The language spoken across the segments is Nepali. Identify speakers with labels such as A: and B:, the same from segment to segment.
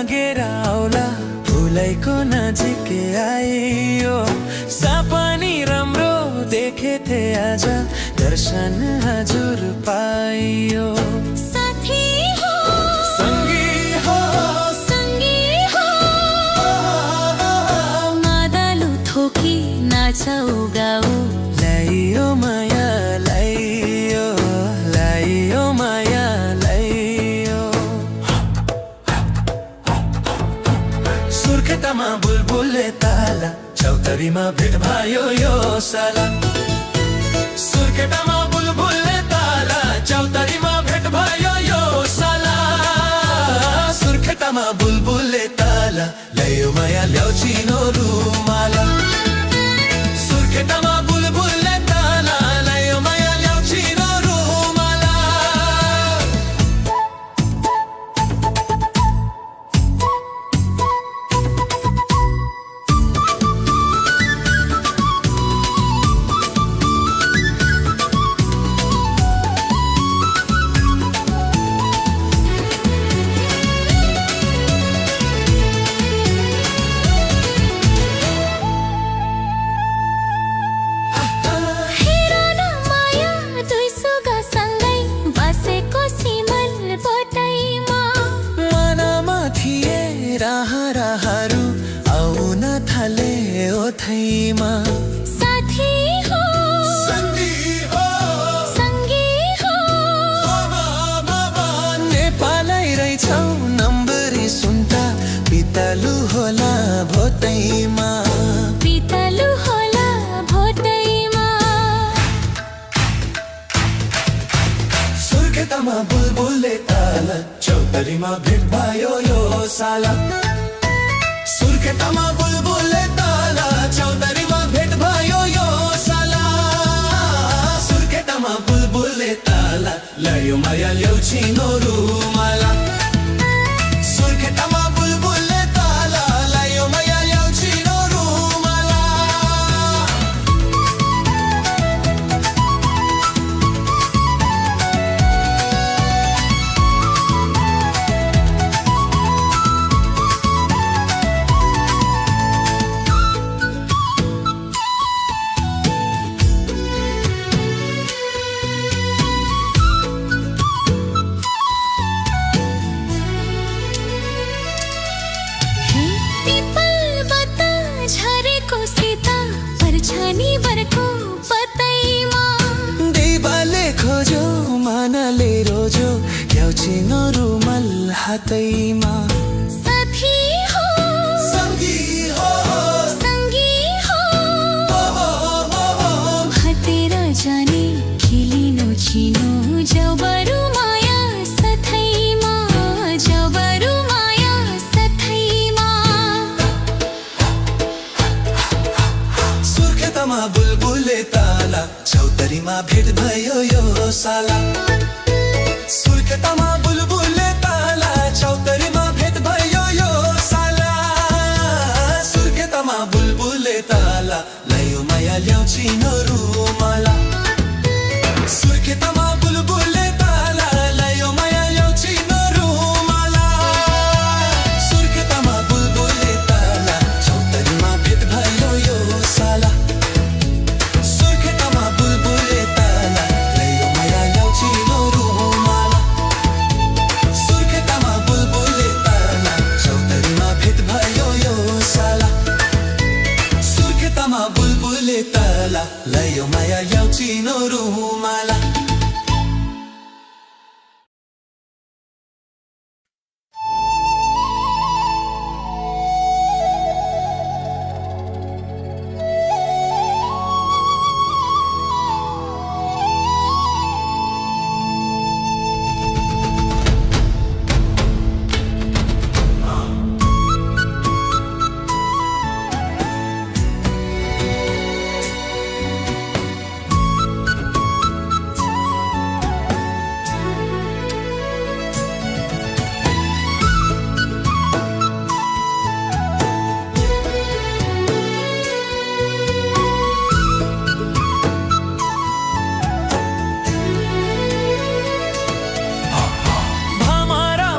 A: लागेर आउला भुलाइको नजिकै आइयो सपनी राम्रो देखेथे आज दर्शन हजुर पाइयो
B: साथी हो
A: संगी हो
B: मादलु थोकी नाचौ गाऊ
A: लाइयो माया लाइयो लाइयो माया लाइयो सुर्खेतमा बुलबुलले ताला चौतरीमा भेट भयो यो साला सुर्खेतमा बुलबुलले ताला चौतरीमा भेट भयो यो साला सुर्खेतमा बुलबुलले ताला ल्यायो माया ल्याउ चिनो रुमाला सुर्खेतमा बुलबुलले ताला ल्यायो माया ल्याउ चिनो रुमाला राहरु आउन थाले ओठैमा
B: साथी हो संगी हो
A: नेपालै रहेछौ नम्बरी सुन्ता बितलु होला भोटैमा
B: बितलु होला भोटैमा
A: सुर्खेतमा बुलबुलले ताला चौतरीमा भेट भयो यो साला सुर्खेतमा बुलबुलले ताला चौतरीमा भेट भयो यो साला सुर्खेतमा बुलबुलले ताला ल्यायो माया ल्याउ चिनो रुमाला सुर्खेतमा बुलबुलले ताला ल्यायो माया ल्याउ चिनो रुमाला खोजो मानले रोजो ल्याउ चिनो रुमाल हातैमा
B: साथी हो संगी हो हातेर जाने खिलिनु चिनो जाऊ बरु माया साथैमा जाऊ बरु माया साथैमा
A: सुर्खेतमा बुलबुलले ताला चौतरीमा भेट भयो यो साला सुर्खेतमा बुलबुलले ताला चौतरीमा भेट भयो यो साला सुर्खेतमा बुलबुलले ताला ल्यायो माया ल्याउ चिनो रुमाला सुर्खेतमा बुलबुलले ताला ल्यायो माया ल्याउ चिनो रुमाला सुर्खेतमा बुलबुलले ताला चौतरीमा भेट भयो यो साला सुर्खेतमा बुलबुलले ताला ल्यायो माया ल्याउ चिनो रुमाला सुर्खेतमा बुलबुलले ताला चौतरीमा भेट भयो यो साला सुर्खेतमा बुलबुलले ताला ल्यायो माया ल्याउ चिनो रुमाला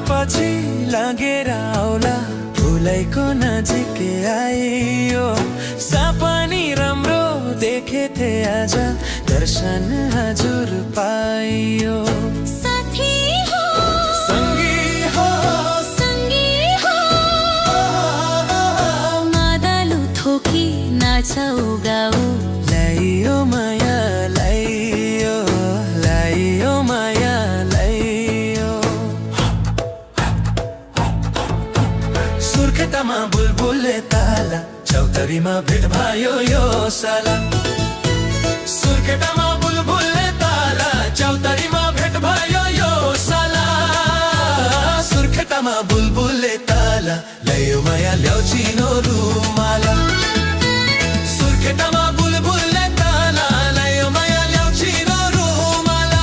A: पछि लागेर आउला उलैको नजिकै आइयो सपनी राम्रो देखेथे आज दर्शन हजुर पाइयो
B: साथी हो
A: सङ्गी हो
B: मादलु थोकी नाचौ गाऊ
A: लाइयो माया लाइयो लाइयो माया लाइयो सुर्खेतमा बुलबुलले ताला चौतरीमा भेट भयो यो साला सुर्खेतमा बुलबुलले ताला चौतरीमा भेट भयो यो साला सुर्खेतमा बुलबुलले ताला ल्यायो माया ल्याउ चिनो रुमाला सुर्खेतमा बुलबुलले ताला ल्यायो माया ल्याउ चिनो रुमाला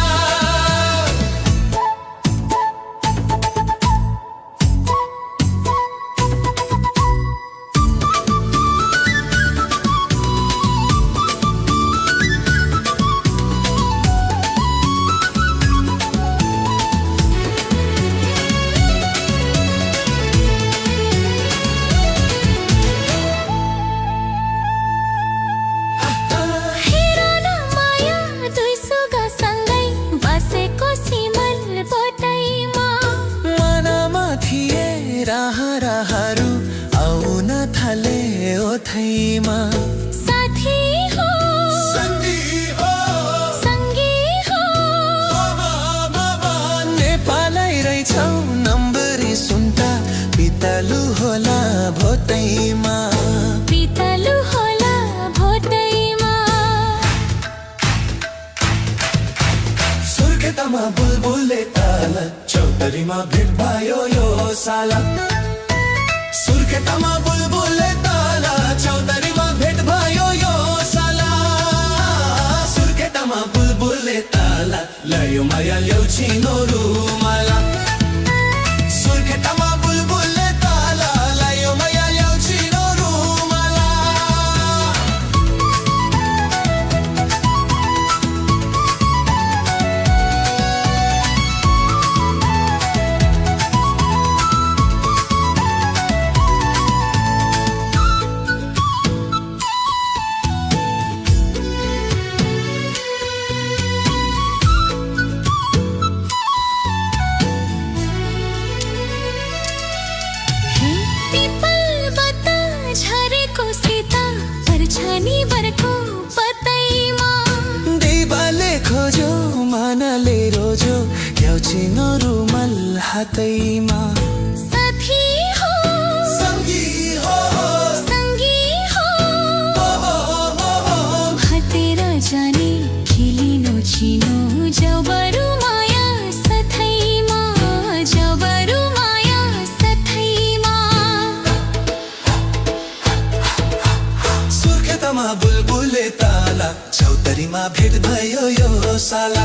A: राहहरू आउन थाले ओठैमा
B: साथी हो सङ्गी हो
A: नेपालै रहेछौ नम्बरी सुन्ता बितालु होला भोटैमा
B: बितालु होला भोटैमा
A: सुर्खेतमा बुलबुलले ताला चौतरीमा भेट भयो यो साला सुर्खेतमा बुलबुलले ताला चौतरीमा भेट भयो यो साला सुर्खेतमा बुलबुलले ताला ल्यायो माया ल्याउ चिनो रुमाला सुर्खेतमा बुलबुलले ताला ल्यायो माया ल्याउ चिनो रुमाला खोजो मानले रोजो ल्याउचिनो रुमाल हातैमा
B: साथी हो सङ्गी हो भातेर जाने खेलिनु चिनो जाऊ बरु माया साथैमा जाऊ बरु माया साथैमा
A: सुर्खेतमा बुलबुलले ताला चौतरीमा भेट भयो यो साला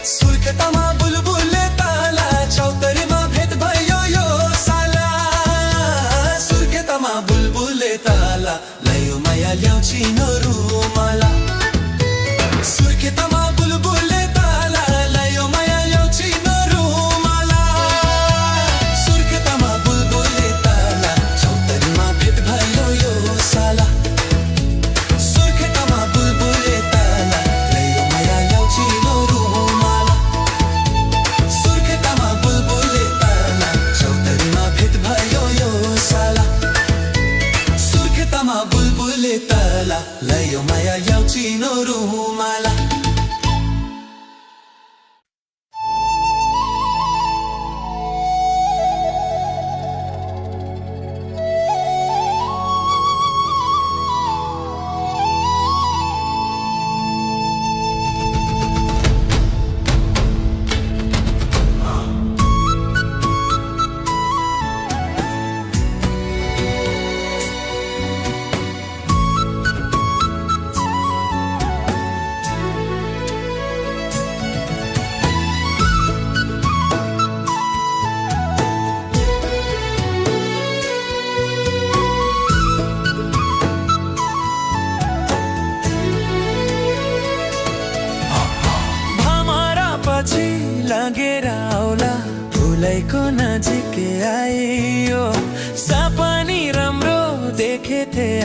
A: सुर्खेतमा बुलबुलले ताला चौतरीमा भेट भयो यो साला सुर्खेतमा बुलबुलले ताला ल्यायो माया ल्याउ चिनो रुमाला सुर्खेतमा बुलबुलले ताला ल्यायो माया ल्याउ चिनो रुमाला सुर्खेतमा बुलबुलले ताला चौतरीमा भेट भयो यो साला सुर्खेतमा बुलबुलले ताला ल्यायो माया ल्याउ चिनो रुमाला सुर्खेतमा बुलबुलले ताला चौतरीमा भेट भयो यो साला सुर्खेतमा बुलबुलले ताला ल्यायो माया ल्याउ चिनो रुमाला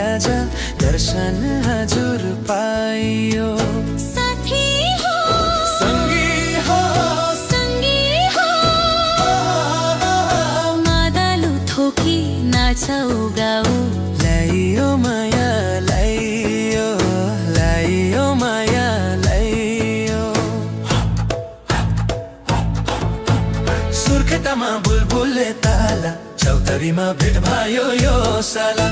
A: आज दर्शन हजुर पाइयो
B: साथी हो
A: सङ्गी हो
B: मादलु थोकी नाचौ गाऊ
A: लाइयो माया लाइयो लाइयो माया लाइयो सुर्खेतमा बुलबुलले ताला चौतरीमा भेट भयो यो साला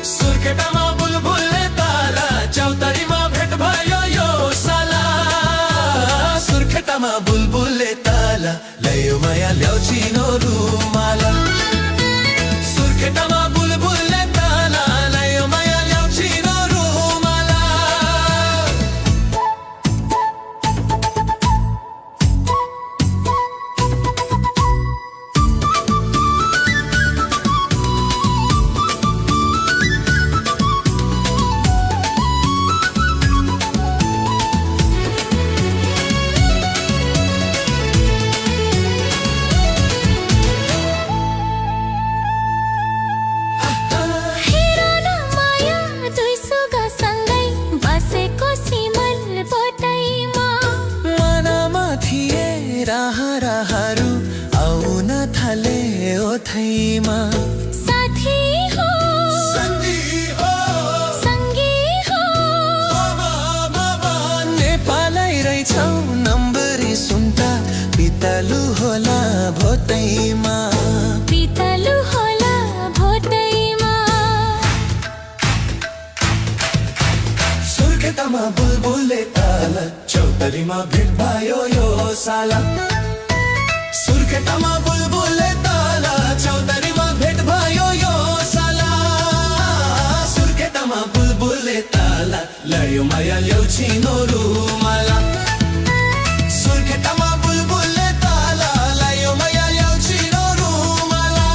A: सुर्खेतमा बुलबुलले ताला चौतरीमा भेट भयो यो साला सुर्खेतमा बुलबुलले ताला ल्यायो माया ल्याउ चिनो रुमाला सुर्खेतमा बुलबुलले ताला ल्यायो माया ल्याउ चिनो रुमाला राहरु आउन थाले ओठैमा
B: साथी हो सङ्गी हो
A: नेपालै रहेछौ नम्बरी सुन्ता बितलु होला भोटैमा
B: बितलु होला भोटैमा
A: सुर्खेतमा बुलबुलले ताला चौतरीमा भेट भयो यो साला सुर्खेतमा बुलबुलले ताला चौतरीमा भेट भयो यो साला सुर्खेतमा बुलबुलले ताला ल्यायो माया ल्याउ चिनो रुमाला सुर्खेतमा बुलबुलले ताला ल्यायो माया ल्याउ चिनो रुमाला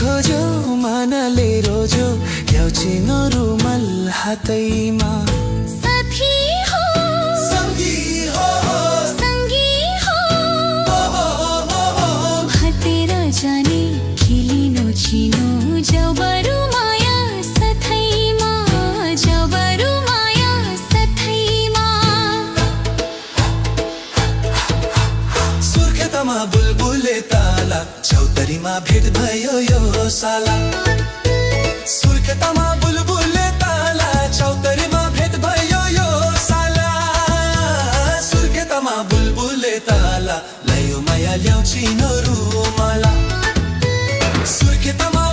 A: खोजो मानले रोजो ल्याउचिनो रुमाल हातैमा
B: साथी हो सङ्गी हो भातेर जाने खेलिनु चिनो जाऊ बरु माया साथैमा जाऊ बरु माया साथैमा
A: सुर्खेतमा बुलबुलले ताला चौतरीमा भेट भयो यो साला सुर्खेतमा बुलबुलले ताला चौतरीमा भेट भयो यो साला सुर्खेतमा बुलबुलले ताला ल्यायो माया ल्याउ चिनो रुमाला सुर्खेतमा